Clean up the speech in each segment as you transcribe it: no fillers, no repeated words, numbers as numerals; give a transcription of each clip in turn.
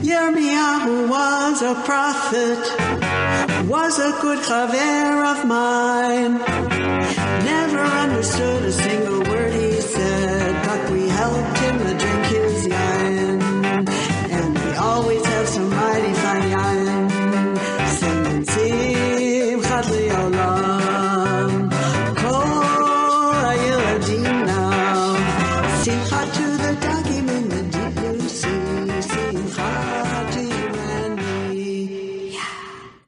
Yirmiyahu was a prophet, was a good chaver of mine. Never understood a single word he said, but we helped him to drink his yain. And we always have some mighty fine yain. Singing simchat le'olam, kol ha'yeladim now. Simchat to the dogim in the deep blue sea. Simchat to you and me. Yeah.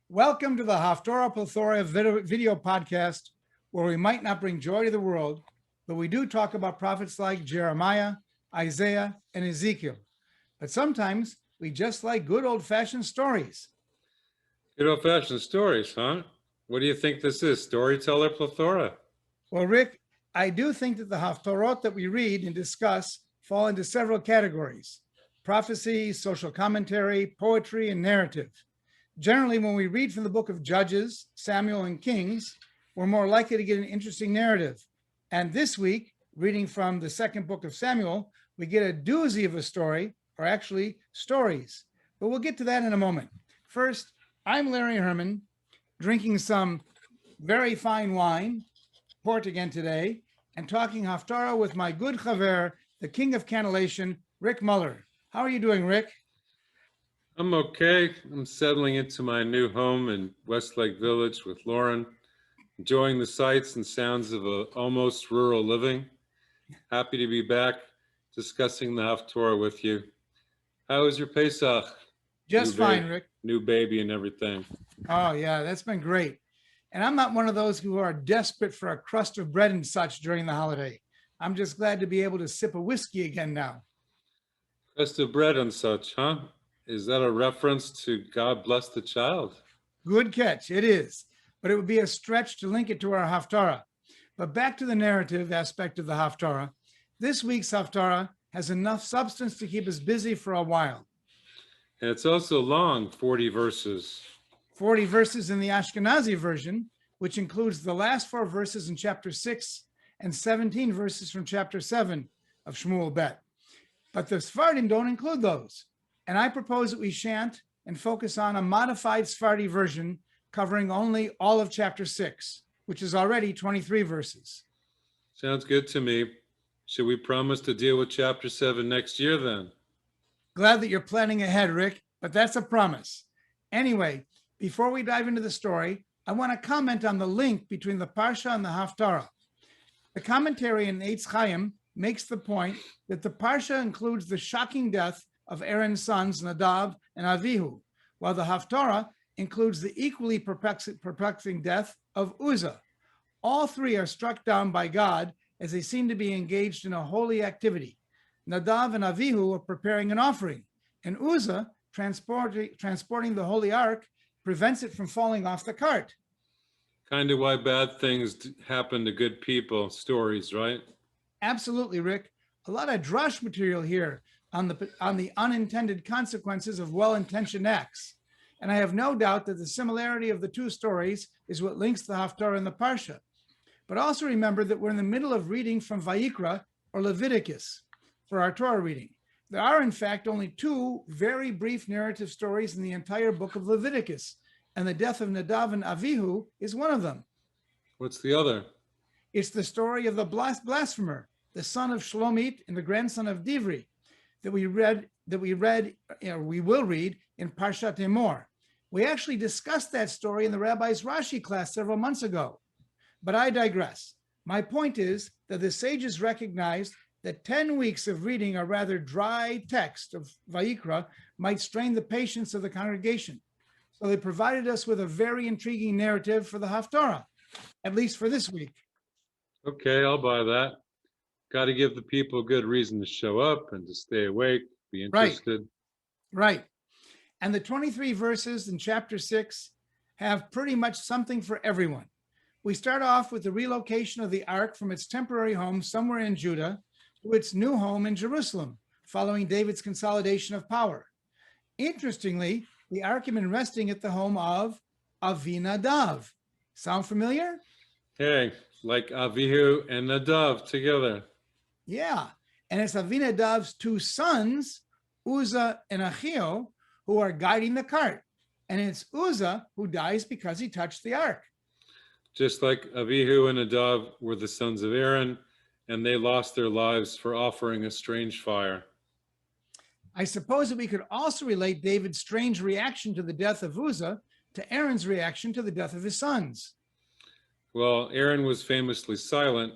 Welcome to the Haftarah Plethora video podcast, where we might not bring joy to the world, but we do talk about prophets like Jeremiah, Isaiah, and Ezekiel. But sometimes we just like good old-fashioned stories. Good old-fashioned stories, huh? What do you think this is, Storyteller Plethora? Well, Rick, I do think that the Haftarot that we read and discuss fall into several categories: prophecy, social commentary, poetry, and narrative. Generally, when we read from the book of Judges, Samuel, and Kings, we're more likely to get an interesting narrative. And this week, reading from the second book of Samuel, we get a doozy of a story, or actually stories. But we'll get to that in a moment. First, I'm Larry Herman, drinking some very fine wine, port again today, and talking Haftarah with my good chaver, the king of cannellation, Rick Muller. How are you doing, Rick? I'm okay. I'm settling into my new home in Westlake Village with Lauren, enjoying the sights and sounds of a almost rural living. Happy to be back discussing the Haftarah with you. How was your Pesach? Just fine, Rick. New baby and everything. Oh, yeah, that's been great. And I'm not one of those who are desperate for a crust of bread and such during the holiday. I'm just glad to be able to sip a whiskey again now. Crust of bread and such, huh? Is that a reference to God bless the child? Good catch, it is. But it would be a stretch to link it to our Haftarah. But back to the narrative aspect of the Haftarah. This week's Haftarah has enough substance to keep us busy for a while. And it's also long, 40 verses. 40 verses in the Ashkenazi version, which includes the last 4 verses in chapter 6 and 17 verses from chapter 7 of Shmuel Bet. But the Sephardim don't include those. And I propose that we chant and focus on a modified Sephardi version covering only all of chapter 6, which is already 23 verses. Sounds good to me. Should we promise to deal with chapter 7 next year then? Glad that you're planning ahead, Rick, but that's a promise. Anyway, before we dive into the story, I want to comment on the link between the Parsha and the Haftarah. The commentary in Eitz Chaim makes the point that the Parsha includes the shocking death of Aaron's sons, Nadav and Avihu, while the Haftarah includes the equally perplexing death of Uzzah. All three are struck down by God as they seem to be engaged in a holy activity. Nadav and Avihu are preparing an offering, and Uzzah, transporting the holy ark, prevents it from falling off the cart. Kind of why bad things happen to good people, stories, right? Absolutely, Rick. A lot of drush material here on the unintended consequences of well-intentioned acts. And I have no doubt that the similarity of the two stories is what links the Haftarah and the Parsha. But also remember that we're in the middle of reading from Vayikra or Leviticus for our Torah reading. There are, in fact, only 2 very brief narrative stories in the entire book of Leviticus, and the death of Nadav and Avihu is one of them. What's the other? It's the story of the blasphemer, the son of Shlomit and the grandson of Divri, that we will read in Parshat Emor. We actually discussed that story in the Rabbi's Rashi class several months ago, but I digress. My point is that the sages recognized that 10 weeks of reading a rather dry text of Vayikra might strain the patience of the congregation. So they provided us with a very intriguing narrative for the Haftarah, at least for this week. Okay, I'll buy that. Got to give the people a good reason to show up and to stay awake, be interested. Right. And the 23 verses in chapter 6 have pretty much something for everyone. We start off with the relocation of the ark from its temporary home somewhere in Judah to its new home in Jerusalem, following David's consolidation of power. Interestingly, the ark had been resting at the home of Avinadav. Sound familiar? Hey, like Avihu and Nadav together. Yeah, and it's Avinadav's 2 sons, Uzzah and Ahio, who are guiding the cart, and it's Uzzah who dies because he touched the ark. Just like Avihu and Nadav were the sons of Aaron, and they lost their lives for offering a strange fire. I suppose that we could also relate David's strange reaction to the death of Uzzah to Aaron's reaction to the death of his sons. Well, Aaron was famously silent,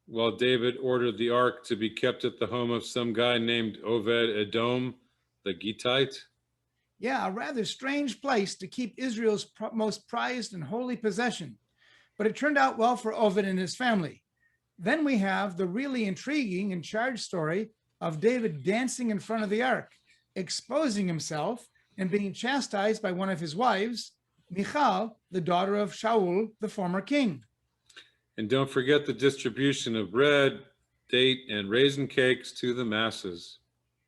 while David ordered the ark to be kept at the home of some guy named Oved Edom, the Gittite. Yeah, a rather strange place to keep Israel's most prized and holy possession. But it turned out well for Oved and his family. Then we have the really intriguing and charged story of David dancing in front of the ark, exposing himself and being chastised by one of his wives, Michal, the daughter of Shaul, the former king. And don't forget the distribution of bread, date, and raisin cakes to the masses.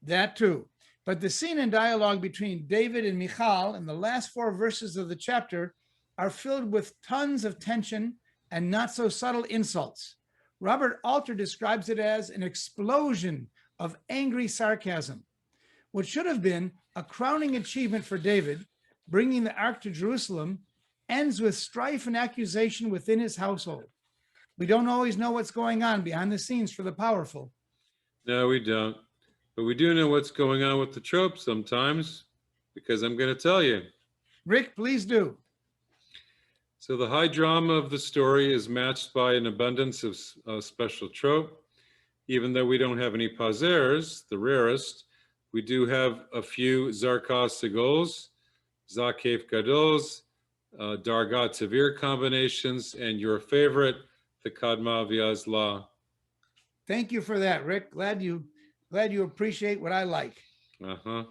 That too. But the scene and dialogue between David and Michal in the last 4 verses of the chapter are filled with tons of tension and not so subtle insults. Robert Alter describes it as an explosion of angry sarcasm. What should have been a crowning achievement for David, bringing the ark to Jerusalem, ends with strife and accusation within his household. We don't always know what's going on behind the scenes for the powerful. No, we don't. But we do know what's going on with the trope sometimes, because I'm going to tell you. Rick, please do. So the high drama of the story is matched by an abundance of special trope. Even though we don't have any pasers, the rarest, we do have a few Zarka Segols, Zakef Gadols, Darga Tavir combinations, and your favorite, the Kadma Viazla. Thank you for that, Rick. Glad you appreciate what I like. Uh-huh.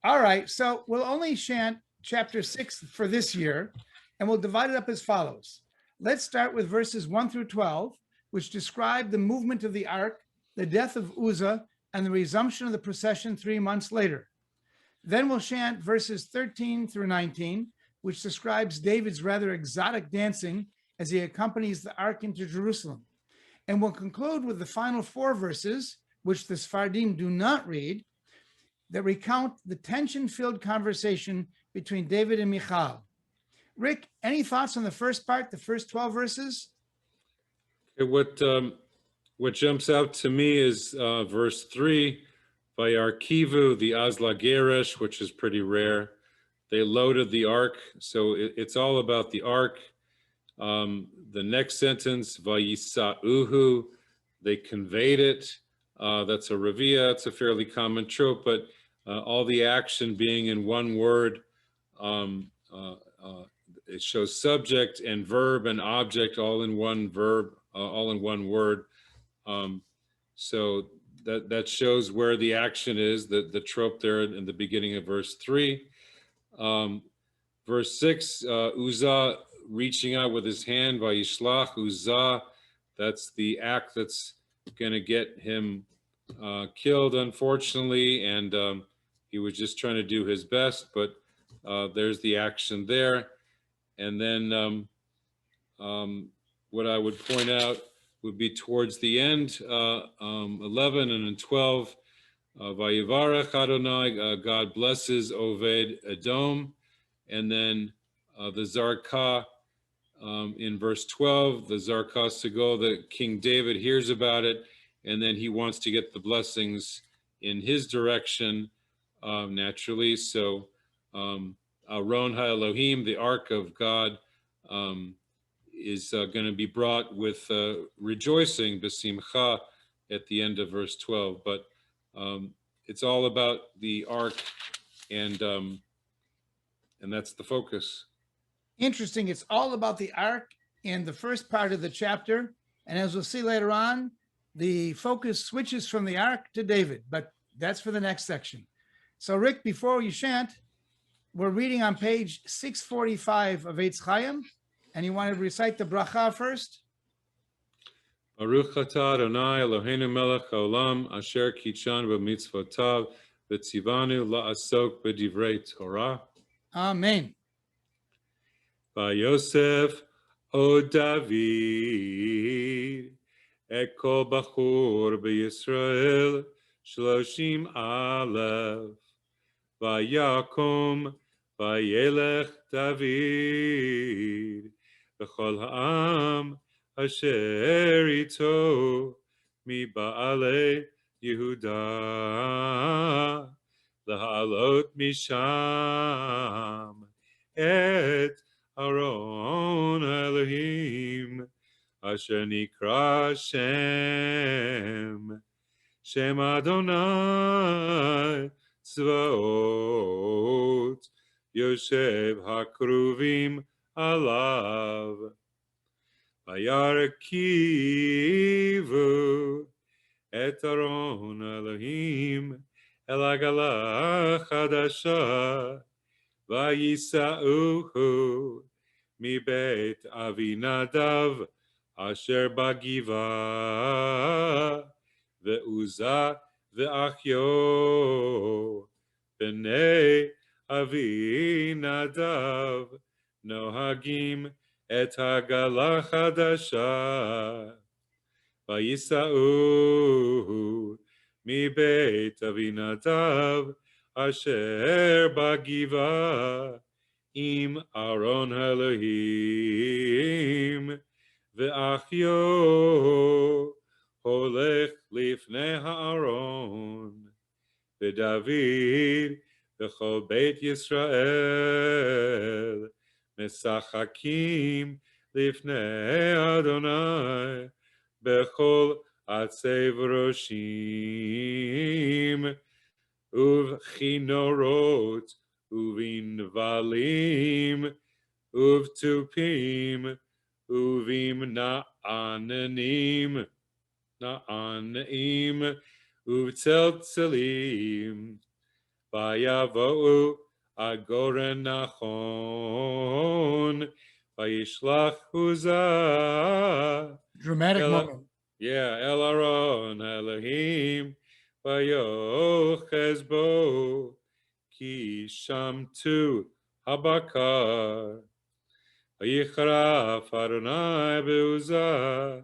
All right, so we'll only chant chapter 6 for this year, and we'll divide it up as follows. Let's start with verses 1 through 12, which describe the movement of the ark, the death of Uzzah, and the resumption of the procession 3 months later. Then we'll chant verses 13 through 19, which describes David's rather exotic dancing as he accompanies the ark into Jerusalem. And we'll conclude with the final 4 verses, which the Sephardim do not read, that recount the tension-filled conversation between David and Michal. Rick, any thoughts on the first part, the first 12 verses? What jumps out to me is verse 3, Vayarkivu, the Azla Geresh, which is pretty rare. They loaded the ark, so it's all about the ark. The next sentence, Vayisa'uhu, they conveyed it. That's a revia, it's a fairly common trope, but all the action being in one word, it shows subject and verb and object all in one verb, all in one word. So that shows where the action is, the trope there in the beginning of verse 3. Verse 6, Uzzah reaching out with his hand, Vayishlach Uzzah, that's the act that's going to get him killed, unfortunately, and he was just trying to do his best, but there's the action there. And then what I would point out would be towards the end, 11 and in 12, Vayivarech Adonai, God blesses Oved Edom, and then the Zarka in verse 12, the Zarka Segol, the King David hears about it, and then he wants to get the blessings in his direction, naturally. So Aron HaElohim, the Ark of God, is going to be brought with rejoicing, besimcha, at the end of verse 12. But it's all about the Ark, and that's the focus. Interesting. It's all about the ark in the first part of the chapter. And as we'll see later on, the focus switches from the ark to David, but that's for the next section. So Rick, before you chant, we're reading on page 645 of Eitz Chaim, and you want to recite the bracha first? Baruch atah Adonai Eloheinu melech haolam asher kichan b'mitzvotav v'tzivanu la'asok b'divrei Torah. Amen. Vayosef o David et kol bachur b'Yisrael shloshim alef Vayakom vayelech David v'chol ha'am asher ito mi ba'alei Yehuda laha'alot misham et Aron Elohim asher nikra Shem Adonai Tzvaot Yoshev Hakruvim Alav Vayarkivu Et Aron Elohim El Agala Chadasha Vayisa'uhu Mi Beit Avinadav Asher Bagiva Ve'uza Ve'achyo B'nei Avinadav Nohagim Et Hagala Chadasha Vayisa'uhu Mi Beit Avinadav Asher Bagiva Im Aron Elohim Ve'achyo Holech Lifnei Ha'aron Ve'David V'chol Beit Yisrael Mesachakim Lifnei Adonai Bechol Atzev Roshim Uvchinorot Uvinvalim Uvtupim Uvim Na'anim Uvtzeltzelim Vayavo'u Agoren Nachon Vayishlach Huzah Dramatic moment. Yeah, El Aron Elohim Vayoches Bo Ki Shamtu Habakar Vayichraf Adonai Be'uzah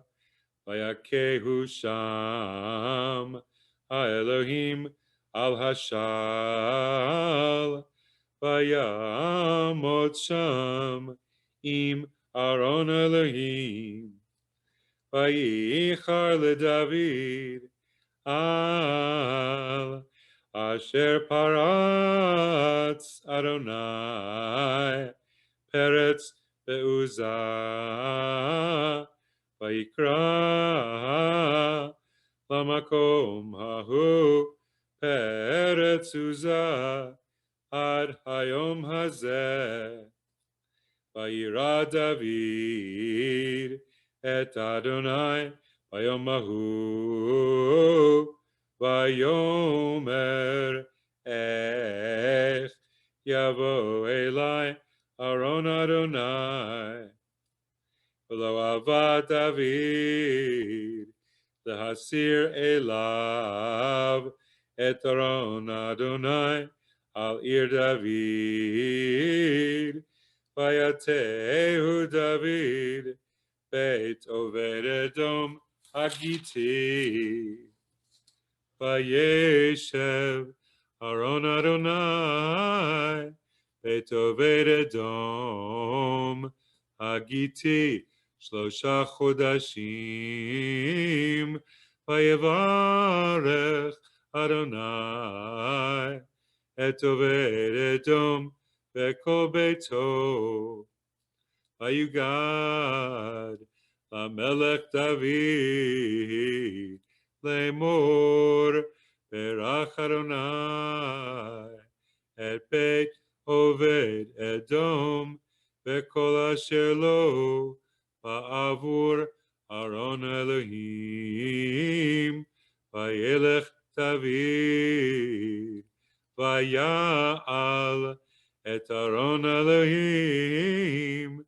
Vayakehu Sham HaElohim Al Hashal Vayamot Sham Im Aron Elohim Vayichar leDavid al asher paratz Adonai peretz be'uzah vayikra lamakom hahu peretz uzah ad hayom hazeh vayira David et Adonai vayomahu vayomer ech yavo elai Aron Adonai v'lo avad David lehasir elav et Aron Adonai al ir David vayatehu David Beit Oved Edom Hagiti Vayeshev Aron Adonai Beit Oved Edom Hagiti Shlosha Chodashim Vayevarech Adonai Et Oved Edom Vekol Beito Vayugad Lamelech David Lemor Berach Adonai Et Beit Oved Edom Vekol Asher Lo Ba'avur Aron Elohim Vayelech David Vaya'al Et Aron Elohim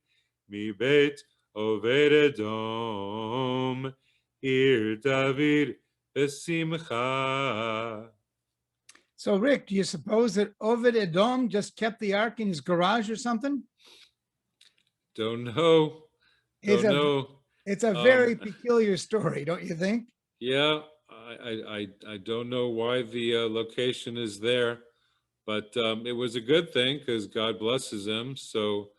Mi Beit Oved Edom Ir David Besimcha. So, Rick, do you suppose that Oved Edom just kept the ark in his garage or something? Don't know. It's Don't a, know. it's a very peculiar story, don't you think? Yeah, I don't know why the location is there, But it was a good thing because God blesses him. So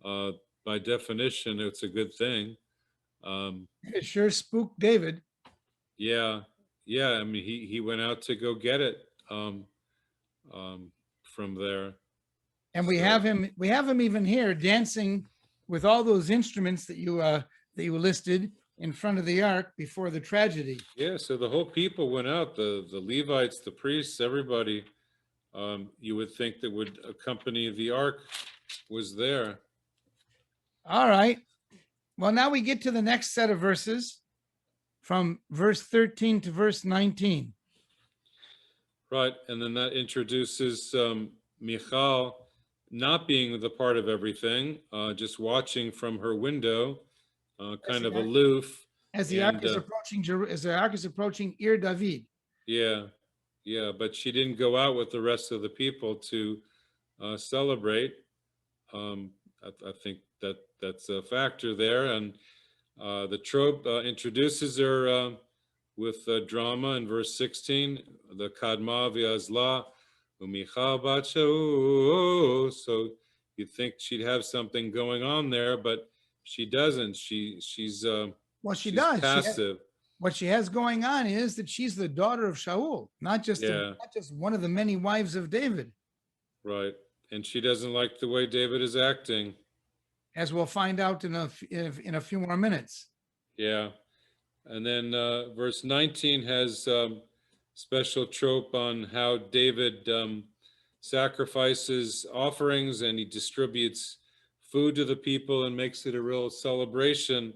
by definition, it's a good thing. It sure spooked David. Yeah, yeah. I mean, he went out to go get it from there. And we So, have him even here dancing with all those instruments that you listed in front of the ark before the tragedy. yeah. So the whole people went out. The Levites, the priests, everybody. You would think that would accompany the ark was there. All right. Well, now we get to the next set of verses from verse 13 to verse 19. Right, and then that introduces Michal not being the part of everything, just watching from her window, kind of aloof. As the ark is approaching Ir David. Yeah, but she didn't go out with the rest of the people to celebrate. I think that's a factor there, and the trope introduces her with drama in verse 16, the Kadma v'Azla u'Michal bat Shaul. So you think she'd have something going on there, but she doesn't. She's Well, she does. Passive. What she has going on is that she's the daughter of Shaul, not just one of the many wives of David. Right, and she doesn't like the way David is acting, as we'll find out in a few more minutes. Yeah. And then verse 19 has special trope on how David sacrifices offerings and he distributes food to the people and makes it a real celebration.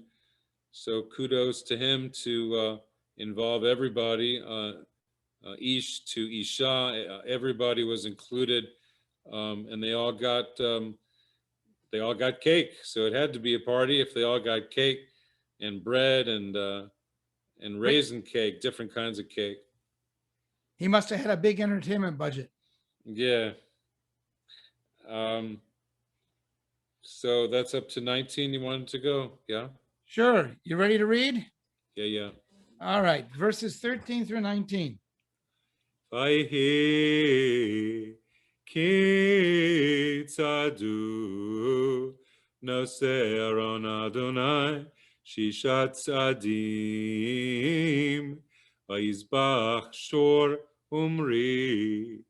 So kudos to him to involve everybody, Ish to Isha, everybody was included, and they all got cake. So it had to be a party if they all got cake and bread and raisin cake, different kinds of cake. He must have had a big entertainment budget. Yeah. So that's up to 19. You wanted to go? Yeah. Sure. You ready to read? Yeah. All right. Verses 13 through 19. Vayhi ki tzadu noseh Aron Adonai shishat tzadim vayizbach shor umri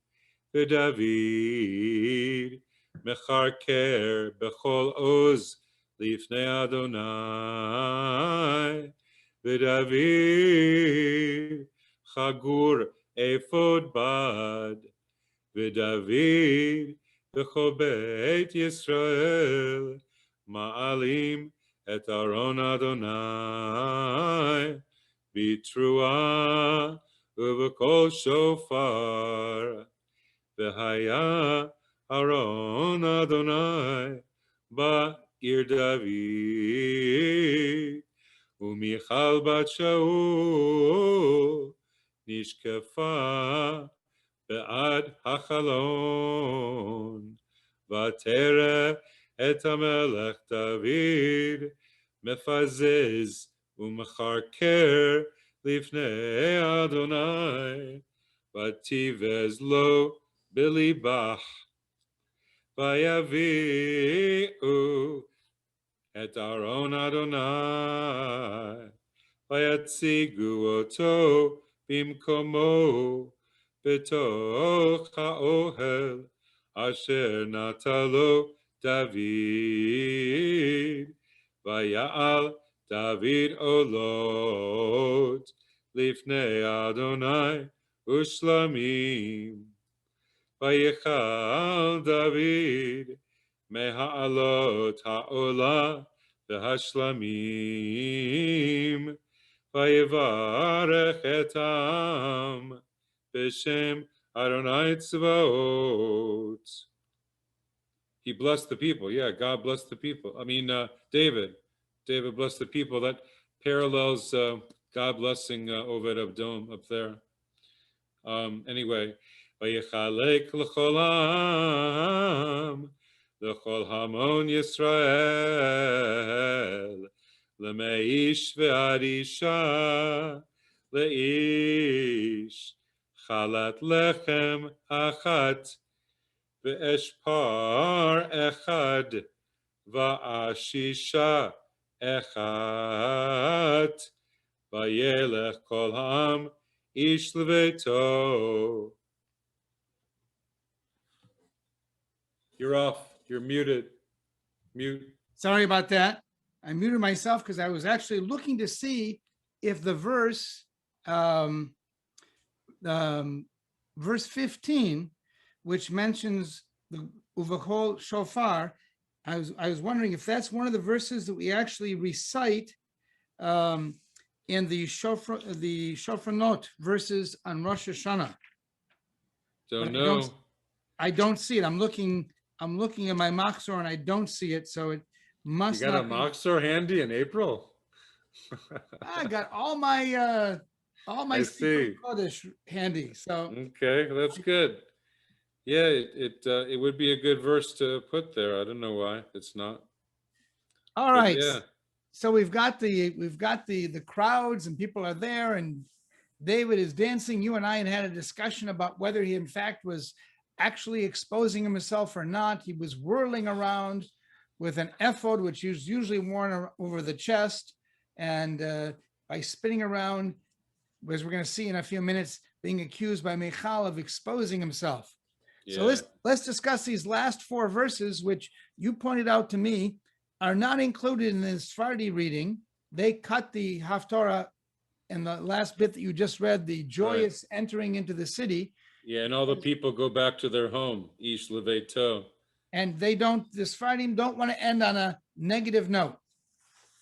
v'David mecharker bechol oz lifnei Adonai v'David chagur ephod bad v'David b'chol beit Yisrael ma'alim et Aron Adonai b'truah ובקול שופר, והיה ארון אדוני בעיר דוד, ומיכל בת שאול נשקפה בעד החלון, ותרא את המלך דוד מפזז ומחרקר לפני אדוני, ותיבז לו בליבך, ויביאו את ארון אדוני, ויציגו אותו במקומו בתוך האוהל, אשר נטע לו דוד, ויעל David olot lifnei Adonai ushlamim. Vayichal David meha'alot ha'olah v'hashlamim. Vayivarech et ha'am b'shem Adonai tzvaot. He blessed the people. Yeah, God blessed the people. I mean, David blessed the people. That parallels God blessing Oved Abdom up there. Anyway, Vayichalek l'chol ha'am, l'chol hamon Yisrael, l'meish ve'ad isha, le'ish, chalat lechem achat, ve'eshpar echad va'ashisha echat vayelech kol ha'am ish leveto. You're off. You're muted. Mute. Sorry about that. I muted myself because I was actually looking to see if the verse, verse 15, which mentions the uvachol shofar, I was wondering if that's one of the verses that we actually recite in the shofranot verses on Rosh Hashanah. Don't But know. I don't see it. I'm looking at my machzor and I don't see it. So it You must got a not be. Machzor handy in April? I got all my I secret see. Kodesh handy. So Okay, that's good. Yeah, it would be a good verse to put there. I don't know why it's not. all But right. yeah, So we've got the crowds and people are there and David is dancing. You and I had a discussion about whether he in fact was actually exposing himself or not. He was whirling around with an ephod, which is usually worn over the chest, and by spinning around, as we're going to see in a few minutes, being accused by Michal of exposing himself. So yeah, let's discuss these last four verses, which you pointed out to me are not included in the Sephardi reading. They cut the Haftarah in the last bit that you just read, the joyous entering into the city. yeah, and all the people go back to their home, Ish Leveto. And the Sephardim don't want to end on a negative note.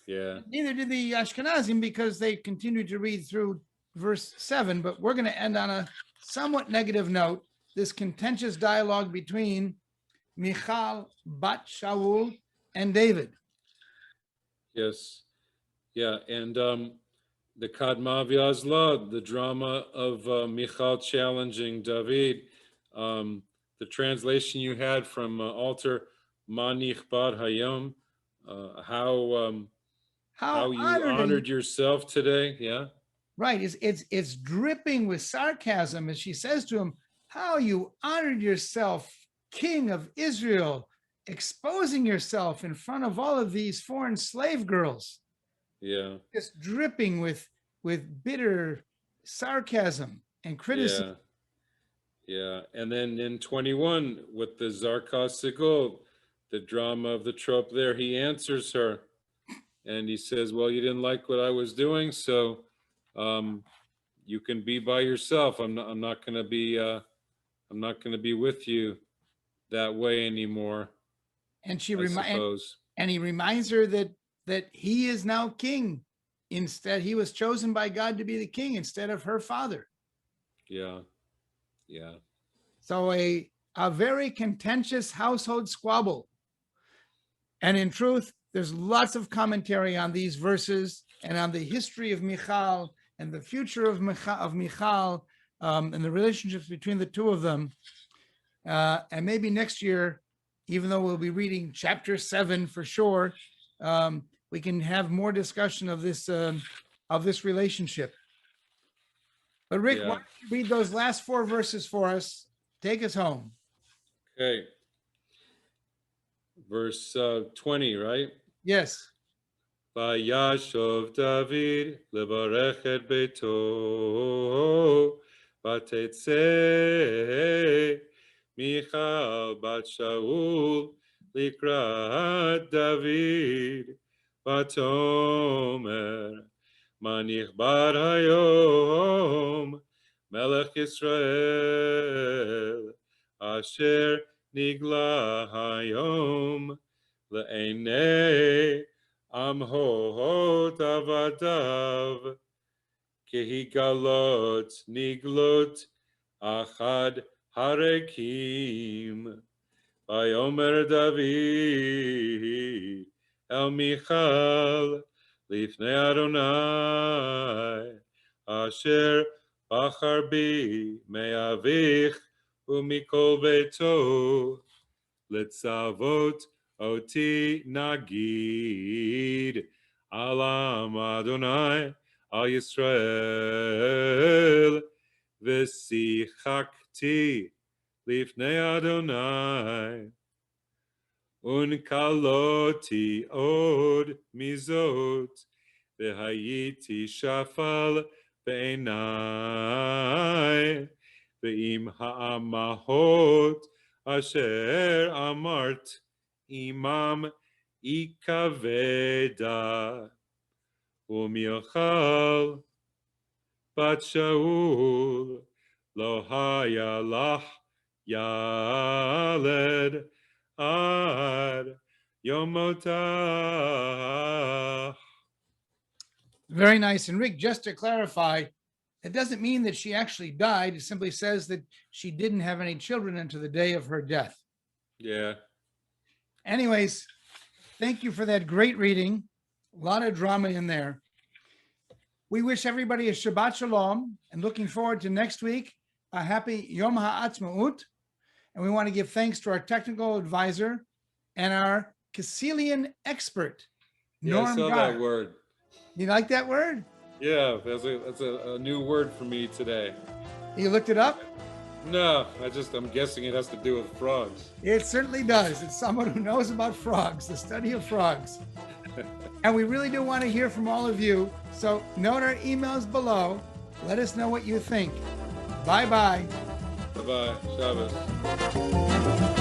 Yeah, Neither did the Ashkenazim because they continued to read through verse 7, but we're going to end on a somewhat negative note. This contentious dialogue between Michal, Bat Shaul, and David. yes, yeah, and the Kadma V'Azla, the drama of Michal challenging David. The translation you had from Alter Manich Bad Hayom, how you honored yourself today. Yeah. Right. It's dripping with sarcasm as she says to him, how you honored yourself, king of Israel, exposing yourself in front of all of these foreign slave girls. Yeah. Just dripping with bitter sarcasm and criticism. Yeah. And then in 21, with the Zarka Sigol, the drama of the trope there, he answers her and he says, well, you didn't like what I was doing, so you can be by yourself. I'm not going to be with you that way anymore. And he reminds her that he is now king. Instead, he was chosen by God to be the king instead of her father. Yeah. So a very contentious household squabble. And in truth, there's lots of commentary on these verses and on the history of Michal and the future of Michal and the relationships between the two of them. And maybe next year, even though we'll be reading chapter 7 for sure, we can have more discussion of this relationship. But Rick, why don't you read those last four verses for us? Take us home. Okay. Verse 20, right? Yes. Vayashov David levarech et beito vatetze Michal bat Shaul likrat David vatomer manich bar hayom melech Yisrael asher nigla hayom le'enei Amhot avadav kehigalot niglot achad harekim vayomer David el Michal lifnei Adonai asher bachar bi me'avich umikol beito letzavot Oti Nagid Alam Adonai Al Yisrael V'sichakti lifnei Adonai. Unkaloti od mizot, v'hayiti shafal be'enai, ve'im ha'amahot asher amart imam ikaveda, u'michal bat Shaul lo haya lach yaled ad yomotah. Very nice. And Rick, just to clarify, it doesn't mean that she actually died. It simply says that she didn't have any children until the day of her death. Yeah. Anyways, thank you for that great reading. A lot of drama in there. We wish everybody a Shabbat Shalom and looking forward to next week, a happy Yom HaAtzmaut. And we want to give thanks to our technical advisor and our Kasilian expert, Yeah, I Norm saw Gar. that word. You like that word? Yeah, that's a new word for me today. You looked it up? No, I'm guessing it has to do with frogs. It certainly does. It's someone who knows about frogs, the study of frogs. And we really do want to hear from all of you. So note our emails below. Let us know what you think. Bye-bye. Bye-bye. Shabbos.